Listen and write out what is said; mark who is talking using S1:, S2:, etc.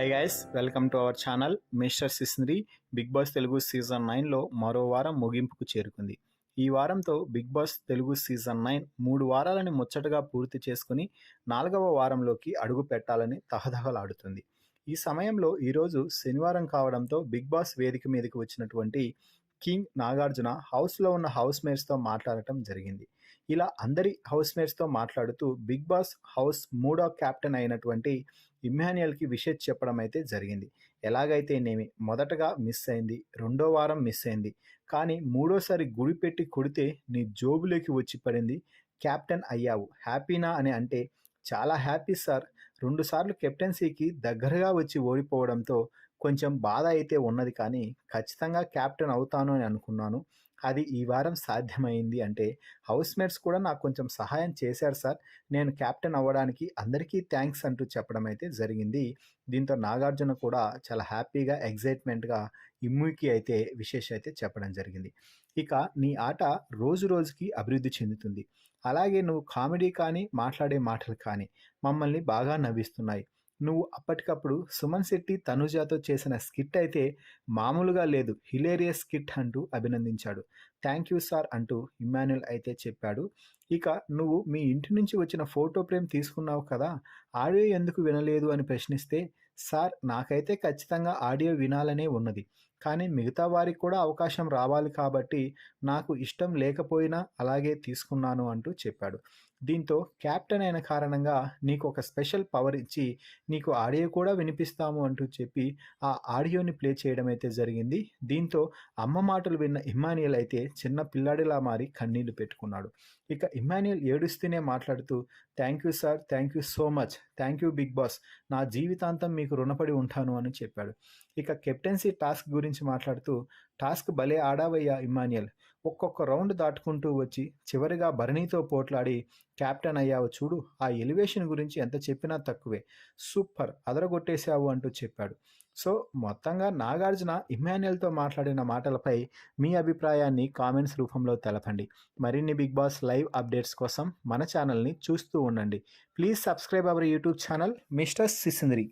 S1: Hi guys, welcome to our channel mister సిస్నరీ. Big boss Telugu season 9లో మరో వారం ముగింపుకు చేరుకుంది. ఈ వారంతో బిగ్ బాస్ తెలుగు సీజన్ 9 3 వారాలని ముచ్చటగా పూర్తి చేసుకుని 4వ వారంలోకి అడుగు పెట్టాలని తహతహలాడుతుంది. ఈ సమయంలో ఈరోజు శనివారం కావడంతో బిగ్ బాస్ వేదిక మీదకి వచ్చినటువంటి కింగ్ నాగార్జున హౌస్లో ఉన్న హౌస్ మేట్స్తో మాట్లాడటం జరిగింది. ఇలా అందరి హౌస్ మేట్స్తో మాట్లాడుతూ బిగ్ బాస్ హౌస్ 3వ కెప్టెన్ అయినటువంటి ఇమ్మాన్యుయల్కి విషెస్ చెప్పడం అయితే జరిగింది. ఎలాగైతేనేమి మొదటగా మిస్ అయింది, రెండో వారం మిస్ అయింది, కానీ మూడోసారి గుడి పెట్టి కొడితే నీ జోబులోకి వచ్చి పడింది, కెప్టెన్ అయ్యావు, హ్యాపీనా అని అంటే చాలా హ్యాపీ సార్. 2 సార్లు కెప్టెన్సీకి దగ్గరగా వచ్చి ఓడిపోవడంతో కొంచెం బాధ అయితే ఉన్నది, కానీ ఖచ్చితంగా కెప్టెన్ అవుతాను అని అనుకున్నాను. అది ఈ వారం సాధ్యమైంది అంటే హౌస్ మేట్స్ కూడా నాకు కొంచెం సహాయం చేశారు సార్. నేను కెప్టెన్ అవ్వడానికి అందరికీ థ్యాంక్స్ అంటూ చెప్పడం అయితే జరిగింది. దీంతో నాగార్జున కూడా చాలా హ్యాపీగా ఎగ్జైట్మెంట్గా ఇమ్ముకి అయితే విశేష అయితే చెప్పడం జరిగింది. ఇక నీ ఆట రోజు రోజుకి అభివృద్ధి చెందుతుంది. అలాగే నువ్వు కామెడీ కానీ మాట్లాడే మాటలు కానీ మమ్మల్ని బాగా నవ్విస్తున్నాయి. నువ్వు అప్పటికప్పుడు సుమన్ శెట్టి తనుజాతో చేసిన స్కిట్ అయితే మామూలుగా లేదు, హిలేరియస్ స్కిట్ అంటూ అభినందించాడు. థ్యాంక్ యూ సార్ అంటూ ఇమ్మాన్యుయల్ అయితే చెప్పాడు. ఇక నువ్వు మీ ఇంటి నుంచి వచ్చిన ఫోటో ఫ్రేమ్ తీసుకున్నావు కదా, ఆడియో ఎందుకు వినలేదు అని ప్రశ్నిస్తే, సార్ నాకైతే ఖచ్చితంగా ఆడియో వినాలనే ఉన్నది, కానీ మిగతా వారికి కూడా అవకాశం రావాలి కాబట్టి నాకు ఇష్టం లేకపోయినా అలాగే తీసుకున్నాను అంటూ చెప్పాడు. దీంతో కెప్టెన్ అయిన కారణంగా నీకు ఒక స్పెషల్ పవర్ ఇచ్చి నీకు ఆడియో కూడా వినిపిస్తాము అంటూ చెప్పి ఆ ఆడియోని ప్లే చేయడం అయితే జరిగింది. దీంతో అమ్మ మాటలు విన్న ఇమ్మాన్యుయల్ అయితే చిన్న పిల్లాడిలా మారి కన్నీళ్లు పెట్టుకున్నాడు. ఇక ఇమ్మాన్యుయల్ ఏడుస్తూనే మాట్లాడుతూ, thank you sir, thank you so much, thank you Bigg Boss, నా జీవితాంతం మీకు రుణపడి ఉంటాను అని చెప్పాడు. ఇక కెప్టెన్సీ టాస్క్ గురించి మాట్లాడుతూ, టాస్క్ భలే ఆడావయ్యా ఇమ్మాన్యుయల్, ఒక్కొక్క రౌండ్ దాటుకుంటూ వచ్చి చివరిగా భరణితో పోట్లాడి కెప్టెన్ అయ్యావు చూడు, ఆ ఎలివేషన్ గురించి ఎంత చెప్పినా తక్కువే, సూపర్ అదరగొట్టేశావు అంటూ చెప్పాడు. సో మొత్తంగా నాగార్జున ఇమ్మాన్యుయల్తో మాట్లాడిన మాటలపై మీ అభిప్రాయాన్ని కామెంట్స్ రూపంలో తెలపండి. మరిన్ని బిగ్ బాస్ లైవ్ అప్డేట్స్ కోసం మన ఛానల్ని చూస్తూ ఉండండి. Please subscribe our YouTube channel mister సిసింద్రి.